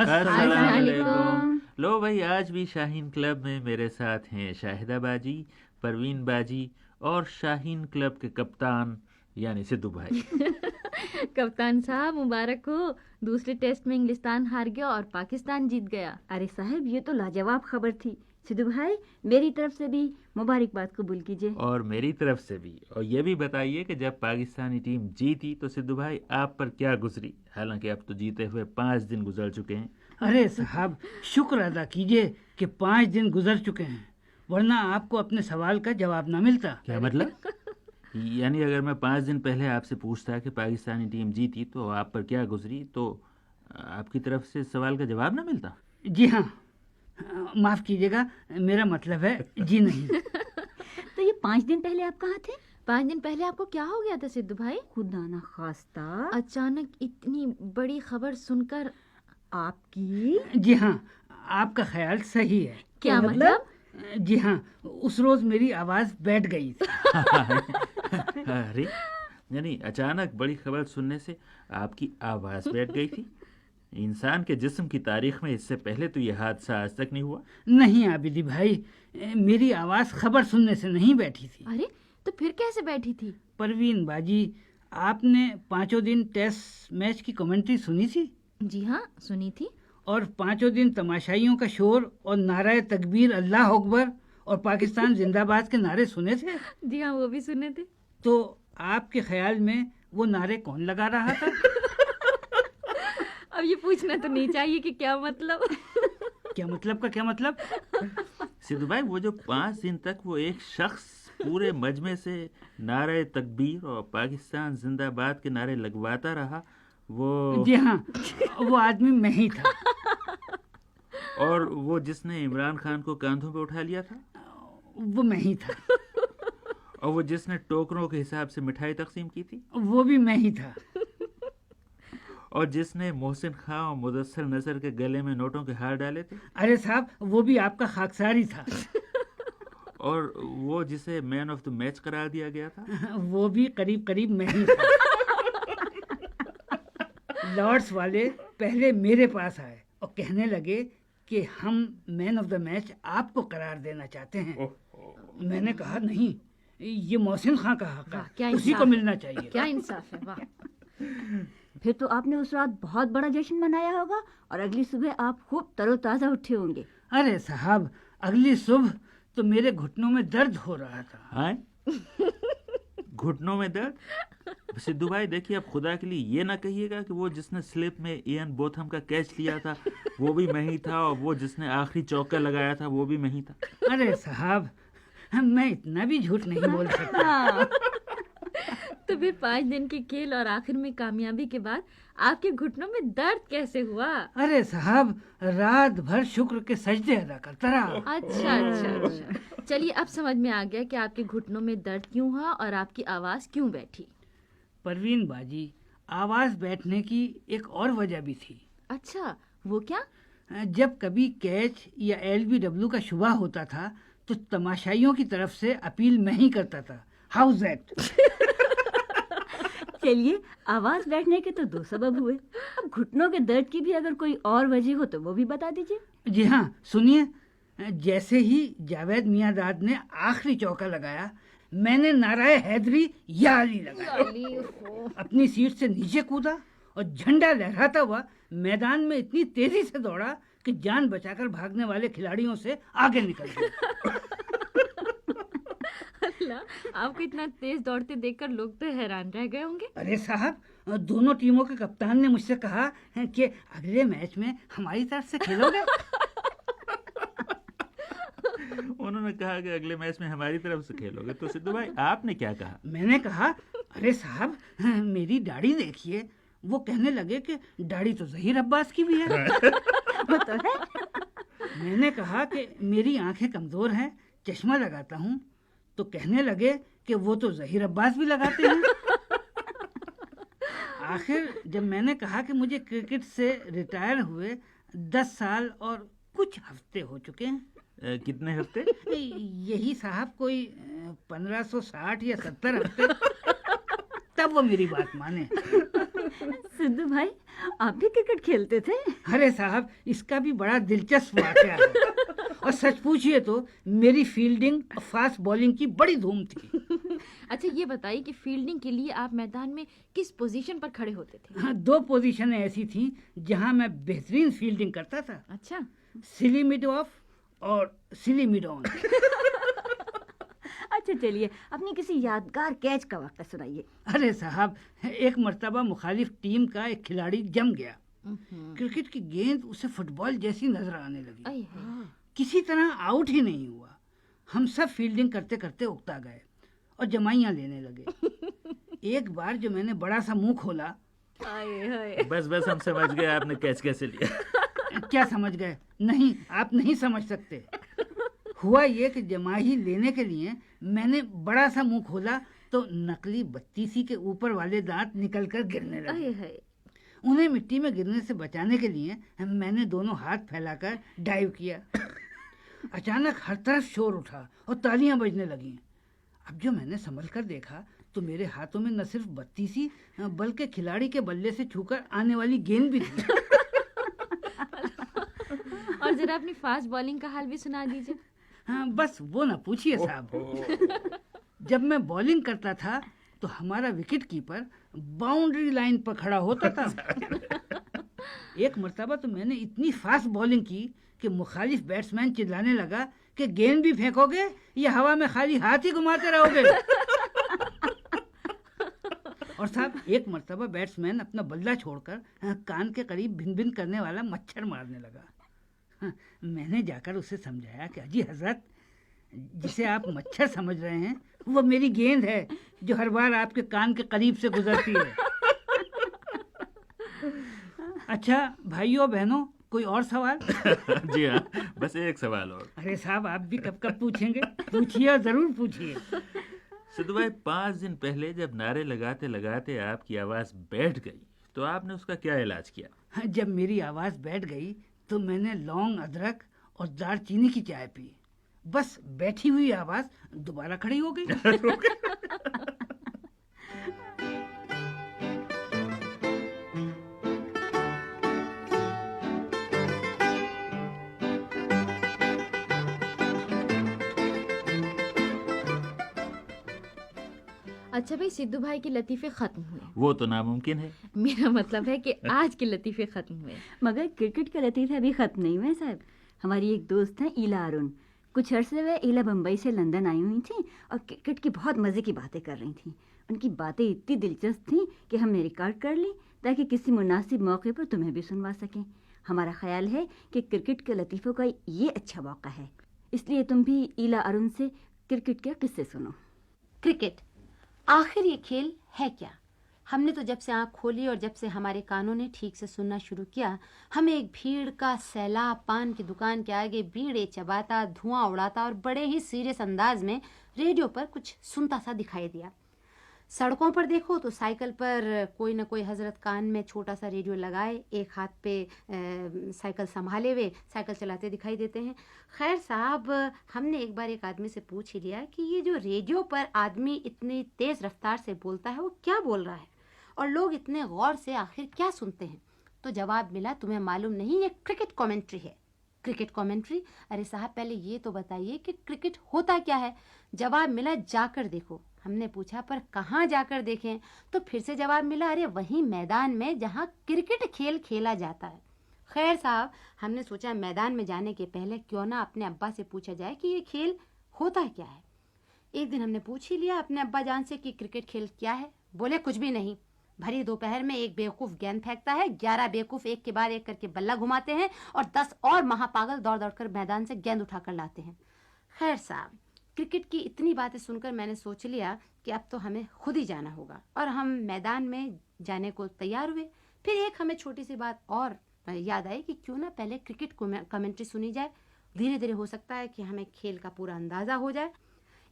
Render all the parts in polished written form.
السلام علیکم۔ لو بھائی، آج بھی شاہین کلب میں میرے ساتھ ہیں شاہدہ باجی، پروین باجی اور شاہین کلب کے کپتان یعنی سدھو بھائی۔ کپتان صاحب مبارک ہو، دوسرے ٹیسٹ میں انگلستان ہار گیا اور پاکستان جیت گیا۔ ارے صاحب یہ تو لاجواب خبر تھی۔ سدھو بھائی میری طرف سے بھی مبارکباد قبول کیجیے۔ اور میری طرف سے بھی۔ اور یہ بھی بتائیے کہ جب پاکستانی ٹیم جیتی تو سدھو بھائی آپ پر کیا گزری؟ حالانکہ اب تو جیتے ہوئے 5 دن گزر چکے ہیں۔ ارے صاحب شکر ادا کیجیے کہ 5 دن گزر چکے ہیں، ورنہ آپ کو اپنے سوال کا جواب نہ ملتا۔ کیا مطلب؟ یعنی اگر میں 5 دن پہلے آپ سے پوچھتا کہ پاکستانی ٹیم جیتی تو آپ پر کیا گزری، تو آپ کی طرف سے سوال کا جواب نہ ملتا؟ جی ہاں، معاف کیجیے گا، میرا مطلب ہے جی نہیں۔ تو یہ 5 دن پہلے آپ کہاں تھے؟ 5 دن پہلے آپ کو کیا ہو گیا تھا سدھو بھائی؟ خدا نہ خواستہ اچانک اتنی بڑی خبر سن کر آپ کی جی ہاں، آپ کا خیال صحیح ہے۔ کیا مطلب؟ جی ہاں، اس روز میری آواز بیٹھ گئی تھی۔ ارے یعنی اچانک بڑی خبر سننے سے آپ کی آواز بیٹھ گئی تھی؟ انسان کے جسم کی تاریخ میں اس سے پہلے تو یہ حادثہ آج تک نہیں ہوا۔ نہیں عابدی بھائی، میری آواز خبر سننے سے نہیں بیٹھی تھی۔ ارے تو پھر کیسے بیٹھی تھی؟ پروین باجی، آپ نے 5 دن ٹیسٹ میچ کی کمنٹری سنی تھی؟ جی ہاں سنی تھی۔ اور 5 دن تماشائیوں کا شور اور نعرہ تکبیر اللہ اکبر اور پاکستان زندہ باد کے نعرے سنے تھے؟ جی ہاں وہ بھی سنے تھے۔ تو آپ کے خیال میں وہ نعرے کون لگا رہا تھا؟ اب یہ پوچھنا تو نہیں چاہیے کہ کیا مطلب۔ کیا مطلب کا کیا مطلب؟ سدھو بھائی، وہ جو 5 دن تک وہ ایک شخص پورے مجمع سے نعرہ تکبیر اور پاکستان زندہ باد کے نعرے لگواتا رہا، وہ جی ہاں، وہ آدمی میں ہی تھا۔ اور وہ جس نے عمران خان کو کاندھوں پہ اٹھا لیا تھا، وہ میں ہی تھا۔ اور وہ جس نے ٹوکروں کے حساب سے مٹھائی تقسیم کی تھی، وہ بھی میں ہی تھا۔ اور جس نے محسن خان اور مدثر نظر کے گلے میں نوٹوں کے ہار ڈالے تھے، ارے صاحب وہ بھی آپ کا خاکسار ہی تھا۔ اور وہ جسے مین آف دا میچ قرار دیا گیا تھا، وہ بھی قریب قریب میں ہی تھا۔ لارڈس والے پہلے میرے پاس آئے اور کہنے لگے کہ ہم مین آف دا میچ آپ کو قرار دینا چاہتے ہیں۔ میں نے کہا نہیں، یہ محسن خان کا حق ہے، اسی کو ملنا چاہیے۔ کیا انصاف ہے، واہ۔ پھر تو آپ نے اس رات بہت بڑا جشن منایا ہوگا اور اگلی صبح آپ خوب تر و تازہ اٹھے ہوں گے۔ ارے صاحب اگلی صبح تو میرے گھٹنوں میں درد ہو رہا تھا۔ ہاں گھٹنوں میں درد؟ سدھو بھائی دیکھیے، اب خدا کے لیے یہ نہ کہیے گا کہ وہ جس نے سلپ میں ایئن بوتھم کا کیچ لیا تھا وہ بھی میں ہی تھا، اور وہ جس نے آخری چوکا لگایا تھا وہ بھی میں ہی تھا۔ ارے صاحب میں اتنا بھی جھوٹ نہیں بول سکتا۔ تو پھر 5 دن کے کھیل اور آخر میں کامیابی کے بعد آپ کے گھٹنوں میں درد کیسے ہوا؟ ارے صاحب رات بھر شکر کے سجدے ادا کرتا رہا۔ اچھا چلیے اب سمجھ میں آ گیا کہ آپ کے گھٹنوں میں درد کیوں ہوا اور آپ کی آواز کیوں بیٹھی۔ پروین باجی، آواز بیٹھنے کی ایک اور وجہ بھی تھی۔ اچھا وہ کیا؟ جب کبھی کیچ یا LBW کا شبہ ہوتا تھا تو تماشائیوں کی طرف سے اپیل میں ہی کرتا تھا، ہاؤز ایٹ۔ چلیے آواز بیٹھنے کے تو 2 سبب ہوئے، اب گھٹنوں کے درد کی بھی اگر کوئی اور وجہ ہو تو وہ بھی بتا دیجیے۔ جی ہاں سنیے، جیسے ہی جاوید میاں داد نے آخری چوکا لگایا، میں نے نعرہ حیدری یا علی لگایا، اپنی سیٹ سے نیچے کودا اور جھنڈا لہراتا ہوا میدان میں اتنی تیزی سے دوڑا کہ جان بچا کر بھاگنے والے کھلاڑیوں سے آگے نکل گیا۔ اللہ، آپ کو اتنا تیز دوڑتے دیکھ کر لوگ تو حیران رہ گئے ہوں گے۔ ارے صاحب دونوں ٹیموں کے کپتان نے مجھ سے کہا کہ اگلے میچ میں ہماری طرف سے کھیلو گے۔ انہوں نے کہا کہ اگلے میچ میں ہماری طرف سے کھیلو گے، تو سدھو بھائی آپ نے کیا کہا؟ میں نے کہا ارے صاحب میری داڑھی دیکھیے۔ وہ کہنے لگے کہ داڑھی تو ظہیر عباس کی بھی ہے۔ وہ تو ہے۔ میں نے کہا کہ میری آنکھیں کمزور ہیں، چشمہ لگاتا ہوں، تو کہنے لگے کہ وہ تو ظہیر عباس بھی لگاتے ہیں۔ آخر جب میں نے کہا کہ مجھے کرکٹ سے ریٹائر ہوئے 10 سال اور کچھ ہفتے ہو چکے ہیں۔ کتنے ہفتے؟ یہی صاحب کوئی 1560 یا 70 ہفتے، تب وہ میری بات مانے۔ सिद्धू भाई, आप भी क्रिकेट खेलते थे? अरे साहब, इसका भी बड़ा दिलचस्प वाकया है। और सच पूछिए तो मेरी फील्डिंग और फास्ट बॉलिंग की बड़ी धूम थी। अच्छा ये बताइए कि फील्डिंग के लिए आप मैदान में किस पोजीशन पर खड़े होते थे? हाँ, 2 पोजीशनें ऐसी थी जहां मैं बेहतरीन फील्डिंग करता था, अच्छा। सिली मिड ऑफ और सिली मिड ऑन। अच्छा चलिए, अपनी किसी यादगार कैच का वाक़या सुनाइए। अरे साहब, एक मर्तबा मुखालिफ टीम का एक खिलाड़ी जम गया। क्रिकेट की गेंद उसे फुटबॉल जैसी नजर आने लगी। अये है। किसी तरह आउट ही नहीं हुआ। हम सब फील्डिंग करते करते उकता गए और जमाइयां लेने लगे। एक बार जो मैंने बड़ा सा मुंह खोला। आये हाय। बस बस हम समझ गए आपने कैच कैसे लिया। क्या समझ गए? नहीं, आप नहीं समझ सकते। हुआ ये कि जमाई लेने के लिए मैंने बड़ा सा मुंह खोला तो नकली बत्तीसी के ऊपर वाले दांत निकलकर गिरने लगे। अये हाय। उन्हें मिट्टी में गिरने से बचाने के लिए मैंने दोनों हाथ फैलाकर डाइव किया। अचानक हर तरफ शोर उठा और तालियां बजने लगीं। अब जो मैंने संभल कर देखा तो मेरे हाथों में न सिर्फ बत्तीसी बल्कि खिलाड़ी के बल्ले से छूकर आने वाली गेंद भी थी। और जरा अपनी फास्ट बॉलिंग का हाल भी सुना दीजिए। हाँ, बस वो ना पूछिए साहब। जब मैं बॉलिंग करता था तो हमारा विकेट कीपर बाउंड्री लाइन पर खड़ा होता था। एक मर्तबा तो मैंने इतनी फास्ट बॉलिंग की कि मुखालिफ बैट्समैन चिल्लाने लगा कि गेंद भी फेंकोगे या हवा में खाली हाथ ही घुमाते रहोगे। और साहब, एक मर्तबा बैट्समैन अपना बल्ला छोड़कर कान के करीब भिन भिन करने वाला मच्छर मारने लगा। मैंने जाकर उसे समझाया कि अजी हजरत, जिसे आप मच्छर समझ रहे हैं वो मेरी गेंद है जो हर बार आपके कान के करीब से गुजरती है। अच्छा भाइयों बहनों, कोई और सवाल? जी हाँ, बस एक सवाल और। अरे साहब, आप भी कब कब पूछेंगे? पूछिए और जरूर पूछिए। सिद्धू भाई, 5 दिन पहले जब नारे लगाते लगाते आपकी आवाज बैठ गई तो आपने उसका क्या इलाज किया? हाँ, जब मेरी आवाज बैठ गई तो मैंने लौंग, अदरक और दालचीनी की चाय पी। बस बैठी हुई आवाज दोबारा खड़ी हो गई। अच्छा भाई, सिद्धू भाई के लतीफे खत्म हुए। वो तो नामुमकिन है। मेरा मतलब है कि आज के लतीफे खत्म हुए। मगर क्रिकेट के लतीफ़े अभी ख़त्म नहीं हुए साहब। हमारी एक दोस्त है ईला अरुण। कुछ अरसे हुए ईला बम्बई से लंदन आई हुई थी और क्रिकेट की बहुत मज़े की बातें कर रही थी। उनकी बातें इतनी दिलचस्प थीं कि हमने रिकॉर्ड कर ली ताकि किसी मुनासिब मौके पर तुम्हें भी सुनवा सकें। हमारा ख्याल है कि क्रिकेट के लतीफ़ों का ये अच्छा मौका है, इसलिए तुम भी ईला अरुण से क्रिकेट के किस्से सुनो। क्रिकेट आखिर ये खेल है क्या? हमने तो जब से आँख खोली और जब से हमारे कानों ने ठीक से सुनना शुरू किया, हमें एक भीड़ का सैलाब पान की दुकान के आगे बीड़े चबाता, धुआं उड़ाता और बड़े ही सीरियस अंदाज में रेडियो पर कुछ सुनता सा दिखाई दिया। सड़कों पर देखो तो साइकिल पर कोई न कोई हजरत कान में छोटा सा रेडियो लगाए, एक हाथ पे साइकिल संभाले हुए साइकिल चलाते दिखाई देते हैं। खैर साहब, हमने एक बार एक आदमी से पूछ ही लिया कि ये जो रेडियो पर आदमी इतनी तेज़ रफ्तार से बोलता है वो क्या बोल रहा है और लोग इतने गौर से आखिर क्या सुनते हैं। तो जवाब मिला, तुम्हें मालूम नहीं, ये क्रिकेट कमेंट्री है। Cricket commentary? अरे साहब, पहले ये तो बताइए कि क्रिकेट होता क्या है। जवाब मिला, जाकर देखो। हमने पूछा, पर कहाँ जाकर देखें? तो फिर से जवाब मिला, अरे वहीं मैदान में जहाँ क्रिकेट खेल खेला जाता है। खैर साहब, हमने सोचा मैदान में जाने के पहले क्यों ना अपने अब्बा से पूछा जाए कि ये खेल होता क्या है। एक दिन हमने पूछ ही लिया अपने अब्बा जान से कि क्रिकेट खेल क्या है। बोले, कुछ भी नहीं। भरी दोपहर में एक बेवकूफ़ गेंद फेंकता है, 11 बेवकूफ़ एक के बाद एक करके बल्ला घुमाते हैं और 10 और महापागल दौड़ दौड़ कर मैदान से गेंद उठाकर लाते हैं। खैर साहब, क्रिकेट की इतनी बातें सुनकर मैंने सोच लिया कि अब तो हमें खुद ही जाना होगा और हम मैदान में जाने को तैयार हुए। फिर एक हमें छोटी सी बात और याद आई कि क्यों ना पहले क्रिकेट कमेंट्री सुनी जाए, धीरे धीरे हो सकता है कि हमें खेल का पूरा अंदाज़ा हो जाए।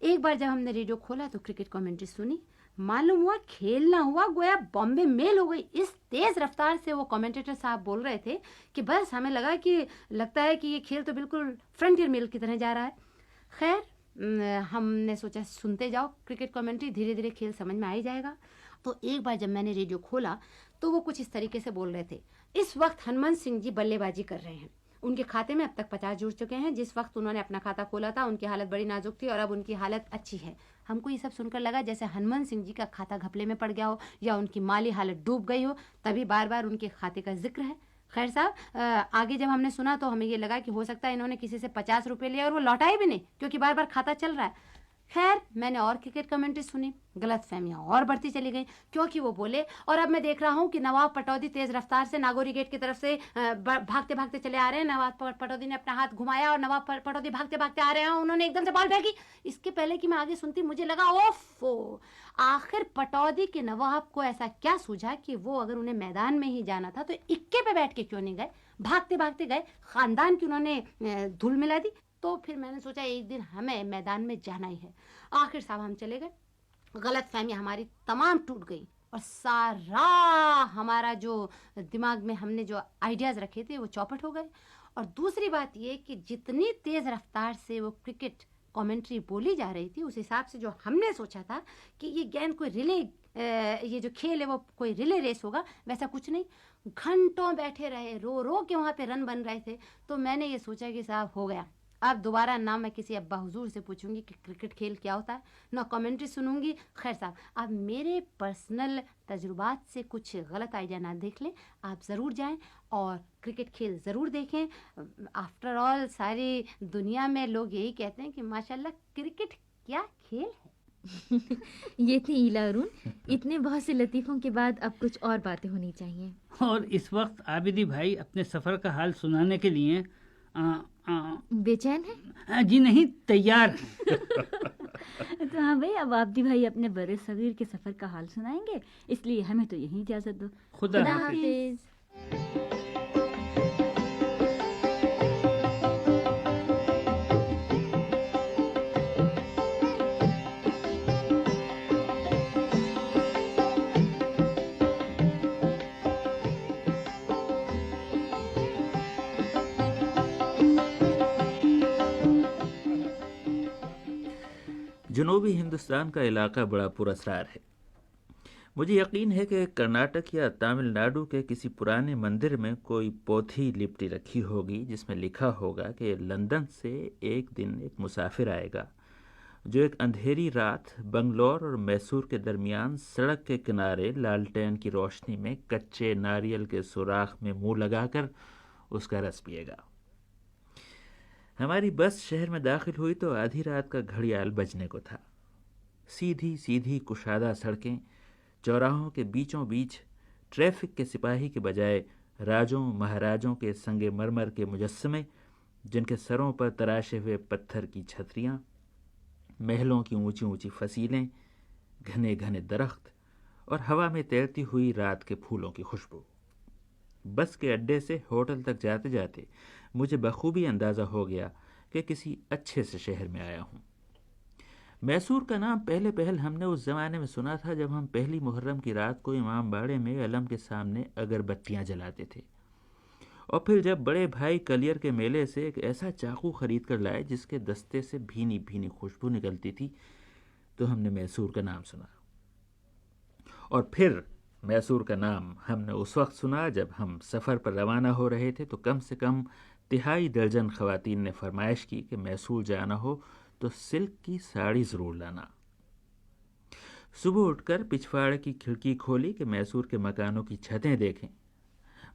एक बार जब हमने रेडियो खोला तो क्रिकेट कमेंट्री सुनी, मालूम हुआ खेल ना हुआ, गोया बॉम्बे मेल हो गई। इस तेज़ रफ्तार से वो कमेंटेटर साहब बोल रहे थे कि बस हमें लगा कि लगता है कि ये खेल तो बिल्कुल फ्रंटियर मेल की तरह जा रहा है। खैर, हमने सोचा सुनते जाओ क्रिकेट कमेंट्री, धीरे धीरे खेल समझ में आ ही जाएगा। तो एक बार जब मैंने रेडियो खोला तो वो कुछ इस तरीके से बोल रहे थे, इस वक्त हनुमान सिंह जी बल्लेबाजी कर रहे हैं, उनके खाते में अब तक 50 जुड़ चुके हैं। जिस वक्त उन्होंने अपना खाता खोला था उनकी हालत बड़ी नाजुक थी और अब उनकी हालत अच्छी है। हमको ये सब सुनकर लगा जैसे हनुमान सिंह जी का खाता घपले में पड़ गया हो या उनकी माली हालत डूब गई हो, तभी बार बार उनके खाते का जिक्र है। खैर साहब, आगे जब हमने सुना तो हमें ये लगा कि हो सकता है इन्होंने किसी से 50 रुपए लिए और वो लौटाए भी नहीं, क्योंकि बार बार खाता चल रहा है। खैर मैंने और क्रिकेट कमेंट्री सुनी, गलत फहमियाँ और बढ़ती चली गई, क्योंकि वो बोले और अब मैं देख रहा हूँ कि नवाब पटौदी तेज रफ्तार से नागौरी गेट की तरफ से भागते भागते चले आ रहे हैं। नवाब पटौदी ने अपना हाथ घुमाया और नवाब पटौदी भागते भागते आ रहे हैं। उन्होंने एकदम से बॉल फेंकी। इसके पहले कि मैं आगे सुनती मुझे लगा ओफो, आखिर पटौदी के नवाब को ऐसा क्या सूझा कि वो अगर उन्हें मैदान में ही जाना था तो इक्के पे बैठ के क्यों नहीं गए, भागते भागते गए, खानदान की उन्होंने धूल मिला दी। तो फिर मैंने सोचा एक दिन हमें मैदान में जाना ही है। आखिर साहब हम चले गए, गलत फहमी हमारी तमाम टूट गई और सारा हमारा जो दिमाग में हमने जो आइडियाज़ रखे थे वो चौपट हो गए। और दूसरी बात ये कि जितनी तेज़ रफ्तार से वो क्रिकेट कमेंट्री बोली जा रही थी उस हिसाब से जो हमने सोचा था कि ये गेंद कोई रिले, ये जो खेल है वो कोई रिले रेस होगा, वैसा कुछ नहीं। घंटों बैठे रहे, रो रो के वहाँ पे रन बन रहे थे। तो मैंने ये सोचा कि साहब हो गया, अब दोबारा ना मैं किसी अब्बा हुजूर से पूछूंगी कि क्रिकेट खेल क्या होता है, ना कमेंट्री सुनूंगी। खैर साहब, आप मेरे पर्सनल तजुर्बात से कुछ गलत आइडिया ना देख लें, आप ज़रूर जाएं और क्रिकेट खेल ज़रूर देखें। आफ्टर ऑल सारी दुनिया में लोग यही कहते हैं कि माशाल्लाह क्रिकेट क्या खेल है। ये थी ईला अरुण। इतने बहुत से लतीफ़ों के बाद अब कुछ और बातें होनी चाहिए। और इस वक्त आबिदी भाई अपने सफ़र का हाल सुनाने के लिए बेचैन है? जी नहीं, तैयार। तो हाँ भाई, अब आबिदी भाई अपने बड़े सगीर के सफ़र का हाल सुनाएंगे, इसलिए हमें तो यही इजाज़त दो। खुदा खुदा हाफिज़। हाफिज़। जनूबी हिंदुस्तान का इलाका बड़ा पुरअसरार है। मुझे यकीन है कि कर्नाटक या तमिलनाडु के किसी पुराने मंदिर में कोई पोथी लिपटी रखी होगी जिसमें लिखा होगा कि लंदन से एक दिन एक मुसाफिर आएगा जो एक अंधेरी रात बंगलौर और मैसूर के दरमियान सड़क के किनारे लालटेन की रोशनी में कच्चे नारियल के सुराख में मुंह लगाकर उसका रस पिएगा। हमारी बस शहर में दाखिल हुई तो आधी रात का घड़ियाल बजने को था। सीधी सीधी कुशादा सड़कें, चौराहों के बीचों बीच ट्रैफिक के सिपाही के बजाय राजों महाराजों के संगे मरमर के मुजस्समे, जिनके सरों पर तराशे हुए पत्थर की छतरियां, महलों की ऊंची ऊंची फसीलें, घने घने दरख्त और हवा में तैरती हुई रात के फूलों की खुशबू। बस के अड्डे से होटल तक जाते जाते मुझे बखूबी अंदाज़ा हो गया कि किसी अच्छे से शहर में आया हूँ। मैसूर का नाम पहले पहल हमने उस ज़माने में सुना था जब हम पहली मुहर्रम की रात को इमाम बाड़े में अलम के सामने अगरबत्तियाँ जलाते थे, और फिर जब बड़े भाई कलियर के मेले से एक ऐसा चाकू खरीद कर लाए जिसके दस्ते से भीनी भीनी खुशबू निकलती थी, तो हमने मैसूर का नाम सुना। और फिर मैसूर का नाम हमने उस वक्त सुना जब हम सफ़र पर रवाना हो रहे थे, तो कम से कम 3.5 दर्जन ख़वातीन ने फरमाइश की कि मैसूर जाना हो तो सिल्क की साड़ी ज़रूर लाना। सुबह उठकर पिछवाड़े की खिड़की खोली कि मैसूर के मकानों की छतें देखें,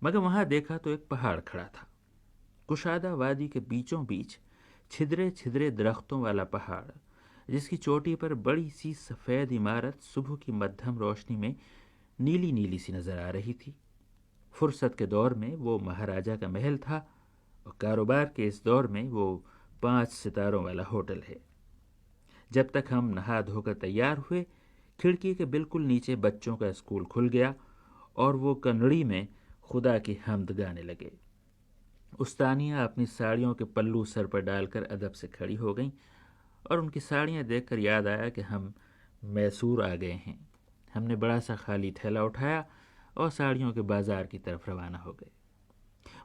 मगर वहाँ देखा तो एक पहाड़ खड़ा था। कुशादा वादी के बीचों बीच छिद्रे छिद्रे दरख्तों वाला पहाड़, जिसकी चोटी पर बड़ी सी सफ़ेद इमारत सुबह की मध्यम रोशनी में नीली नीली सी नज़र आ रही थी। फुर्सत के दौर में वो महाराजा का महल था और कारोबार के इस दौर में वो 5 सितारों वाला होटल है। जब तक हम नहा धोकर तैयार हुए, खिड़की के बिल्कुल नीचे बच्चों का स्कूल खुल गया और वो कन्नड़ी में खुदा की हम्द गाने लगे। उस्तानियाँ अपनी साड़ियों के पल्लू सर पर डालकर अदब से खड़ी हो गईं और उनकी साड़ियाँ देखकर याद आया कि हम मैसूर आ गए हैं। हमने बड़ा सा खाली थैला उठाया और साड़ियों के बाजार की तरफ रवाना हो गए।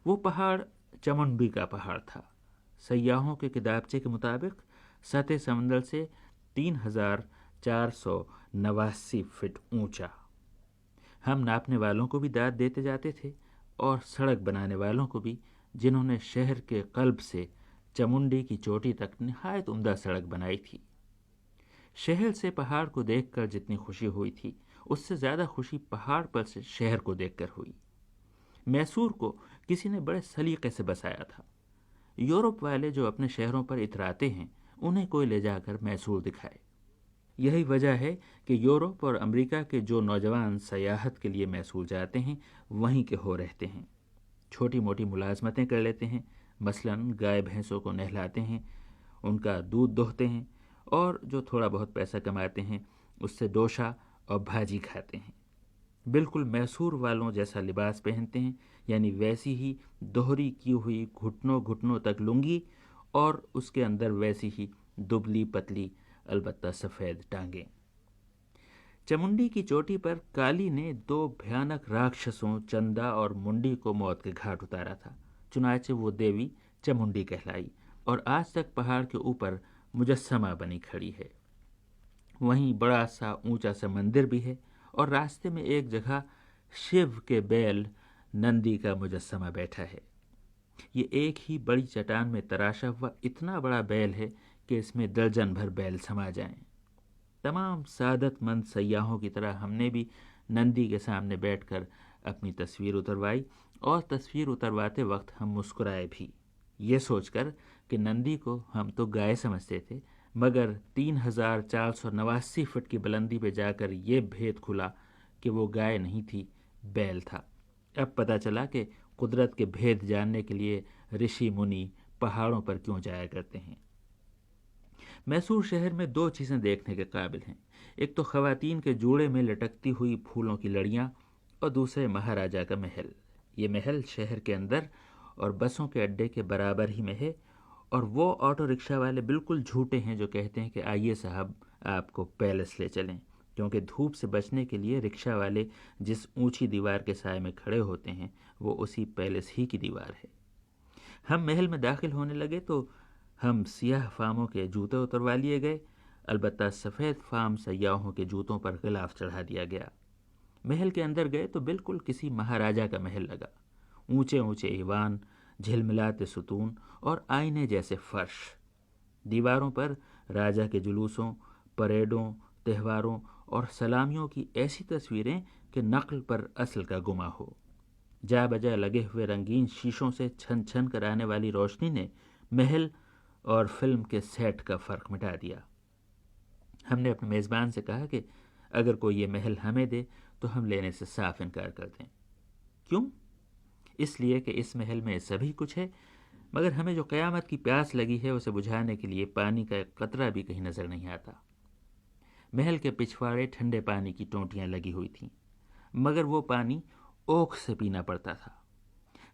वो पहाड़ चमुंडी का पहाड़ था। सयाहों के किताबचे के मुताबिक सतह समंदर से 3489 फीट ऊंचा। हम नापने वालों को भी दाद देते जाते थे और सड़क बनाने वालों को भी, जिन्होंने शहर के कल्ब से चामुंडी की चोटी तक निहायत उम्दा सड़क बनाई थी। शहर से पहाड़ को देखकर जितनी खुशी हुई थी, उससे ज़्यादा खुशी पहाड़ पर से शहर को देखकर हुई। मैसूर को किसी ने बड़े सलीके से बसाया था। यूरोप वाले जो अपने शहरों पर इतराते हैं, उन्हें कोई ले जाकर मैसूर दिखाए। यही वजह है कि यूरोप और अमेरिका के जो नौजवान सयाहत के लिए मैसूर जाते हैं, वहीं के हो रहते हैं। छोटी मोटी मुलाजमतें कर लेते हैं, मसलन गाय भैंसों को नहलाते हैं, उनका दूध दोहते हैं, और जो थोड़ा बहुत पैसा कमाते हैं उससे डोसा और भाजी खाते हैं। बिल्कुल मैसूर वालों जैसा लिबास पहनते हैं, यानी वैसी ही दोहरी की हुई घुटनों घुटनों तक लुंगी और उसके अंदर वैसी ही दुबली पतली अलबत्ता सफ़ेद टांगें। चामुंडी की चोटी पर काली ने 2 भयानक राक्षसों चंदा और मुंडी को मौत के घाट उतारा था। चुनाचे वो देवी चामुंडी कहलाई और आज तक पहाड़ के ऊपर मुजस्समा बनी खड़ी है। वहीं बड़ा सा ऊंचा सा मंदिर भी है और रास्ते में एक जगह शिव के बैल नंदी का मुजस्समा बैठा है। ये एक ही बड़ी चट्टान में तराशा हुआ इतना बड़ा बैल है कि इसमें दर्जन भर बैल समा जाएं। तमाम सादतमंद सयाहों की तरह हमने भी नंदी के सामने बैठकर अपनी तस्वीर उतरवाई और तस्वीर उतरवाते वक्त हम मुस्कुराए भी, ये सोचकर कि नंदी को हम तो गाय समझते थे, मगर 3489 फुट की बुलंदी पे जाकर ये भेद खुला कि वो गाय नहीं थी, बैल था। अब पता चला कि कुदरत के भेद जानने के लिए ऋषि मुनि पहाड़ों पर क्यों जाया करते हैं। मैसूर शहर में 2 चीज़ें देखने के काबिल हैं। एक तो ख़वातीन के जूड़े में लटकती हुई फूलों की लड़ियाँ और दूसरे महाराजा का महल। ये महल शहर के अंदर और बसों के अड्डे के बराबर ही में है और वो ऑटो रिक्शा वाले बिल्कुल झूठे हैं जो कहते हैं कि आइए साहब आपको पैलेस ले चलें, क्योंकि धूप से बचने के लिए रिक्शा वाले जिस ऊंची दीवार के साए में खड़े होते हैं वो उसी पैलेस ही की दीवार है। हम महल में दाखिल होने लगे तो हम सियाह फामों के जूते उतरवा लिए गए, अलबत्ता सफ़ेद फाम सयाहों के जूतों पर गिलाफ चढ़ा दिया गया। महल के अंदर गए तो बिल्कुल किसी महाराजा का महल लगा। ऊंचे ऊंचे ईवान, झिलमिलाते सुतून और आईने जैसे फर्श। दीवारों पर राजा के जुलूसों, परेडों, त्योहारों और सलामियों की ऐसी तस्वीरें कि नक्ल पर असल का गुमा हो। जा बजा लगे हुए रंगीन शीशों से छन छन कर आने वाली रोशनी ने महल और फिल्म के सेट का फ़र्क मिटा दिया। हमने अपने मेज़बान से कहा कि अगर कोई ये महल हमें दे तो हम लेने से साफ इनकार कर दें। क्यों? इसलिए कि इस महल में सभी कुछ है, मगर हमें जो क़यामत की प्यास लगी है उसे बुझाने के लिए पानी का एक कतरा भी कहीं नज़र नहीं आता। महल के पिछवाड़े ठंडे पानी की टोंटियाँ लगी हुई थीं, मगर वो पानी ओख से पीना पड़ता था।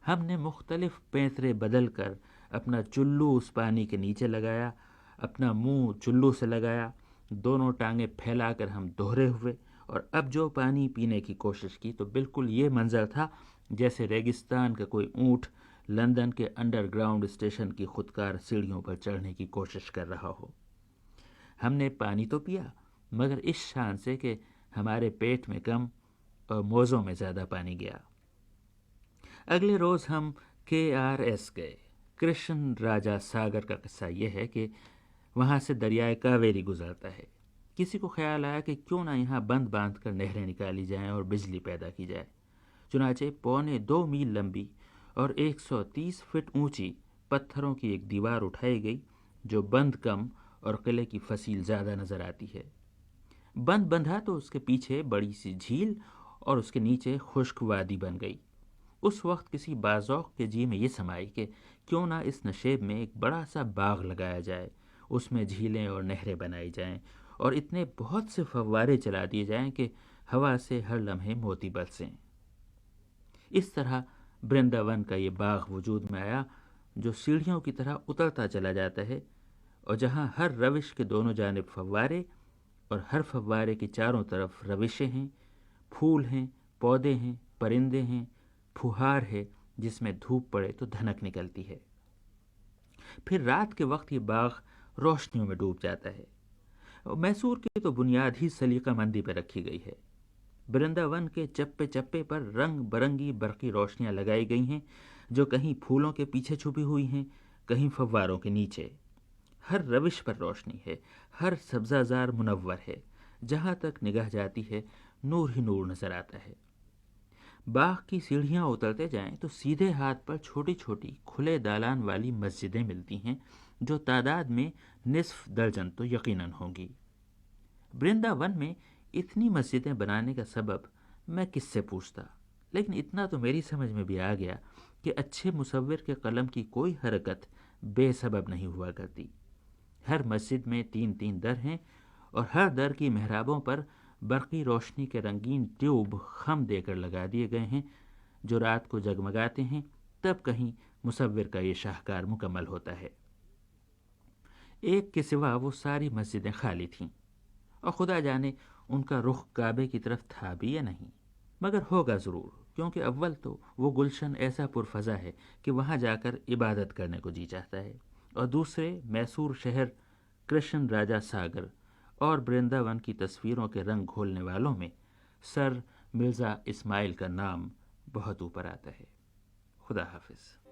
हमने मुख्तलिफ पैंतरे बदल कर अपना चुल्लू उस पानी के नीचे लगाया, अपना मुंह चुल्लू से लगाया, दोनों टांगें फैलाकर हम दोहरे हुए और अब जो पानी पीने की कोशिश की तो बिल्कुल ये मंजर था जैसे रेगिस्तान का कोई ऊँट लंदन के अंडरग्राउंड स्टेशन की खुदकार सीढ़ियों पर चढ़ने की कोशिश कर रहा हो। हमने पानी तो पिया, मगर इस शान से कि हमारे पेट में कम और मोज़ों में ज़्यादा पानी गया। अगले रोज़ हम KRS गए। कृष्ण राजा सागर का किस्सा यह है कि वहाँ से दरियाए कावेरी गुजरता है। किसी को ख्याल आया कि क्यों ना यहाँ बंद बांध कर नहरें निकाली जाएं और बिजली पैदा की जाए। चुनाचे 2.25 मील लंबी और 130 फीट ऊंची पत्थरों की एक दीवार उठाई गई जो बंद कम और किले की फसील ज़्यादा नज़र आती है। बंद बंधा तो उसके पीछे बड़ी सी झील और उसके नीचे खुश्क वादी बन गई। उस वक्त किसी बाज़ौक़ के जी में ये समाई कि क्यों ना इस नशेब में एक बड़ा सा बाग लगाया जाए, उसमें झीलें और नहरें बनाई जाएं और इतने बहुत से फव्वारे चला दिए जाएं कि हवा से हर लम्हे मोती बरसें। इस तरह वृंदावन का ये बाग वजूद में आया जो सीढ़ियों की तरह उतरता चला जाता है और जहाँ हर रविश के दोनों जानिब फव्वारे और हर फव्वारे की चारों तरफ रविशें हैं, फूल हैं, पौधे हैं, परिंदे हैं, फुहार है जिसमें धूप पड़े तो धनक निकलती है। फिर रात के वक्त ये बाग रोशनियों में डूब जाता है। मैसूर की तो बुनियाद ही सलीका मंदी पर रखी गई है। वृंदावन के चप्पे चप्पे पर रंग बरंगी बरकी रोशनियां लगाई गई हैं, जो कहीं फूलों के पीछे छुपी हुई हैं, कहीं फव्वारों के नीचे। हर रविश पर रोशनी है, हर सब्जाजार मुनव्वर है। जहाँ तक निगाह जाती है नूर ही नूर नजर आता है। बाग की सीढ़ियाँ उतरते जाएं तो सीधे हाथ पर छोटी छोटी खुले दालान वाली मस्जिदें मिलती हैं, जो तादाद में निस्फ दर्जन तो यकीनन होंगी। वृंदावन में इतनी मस्जिदें बनाने का सबब मैं किससे पूछता, लेकिन इतना तो मेरी समझ में भी आ गया कि अच्छे मुसव्विर के कलम की कोई हरकत बेसबब नहीं हुआ करती। हर मस्जिद में 3-3 दर हैं और हर दर की मेहराबों पर बरकी रोशनी के रंगीन ट्यूब खम देकर लगा दिए गए हैं, जो रात को जगमगाते हैं। तब कहीं मुसव्विर का ये शाहकार मुकम्मल होता है। एक के सिवा वो सारी मस्जिदें खाली थीं और खुदा जाने उनका रुख काबे की तरफ था भी या नहीं, मगर होगा ज़रूर, क्योंकि अव्वल तो वो गुलशन ऐसा पुरफज़ा है कि वहाँ जाकर इबादत करने को जी चाहता है, और दूसरे मैसूर शहर, कृष्ण राजा सागर और वृंदावन की तस्वीरों के रंग घोलने वालों में सर मिर्ज़ा इस्माइल का नाम बहुत ऊपर आता है। खुदा हाफिज़।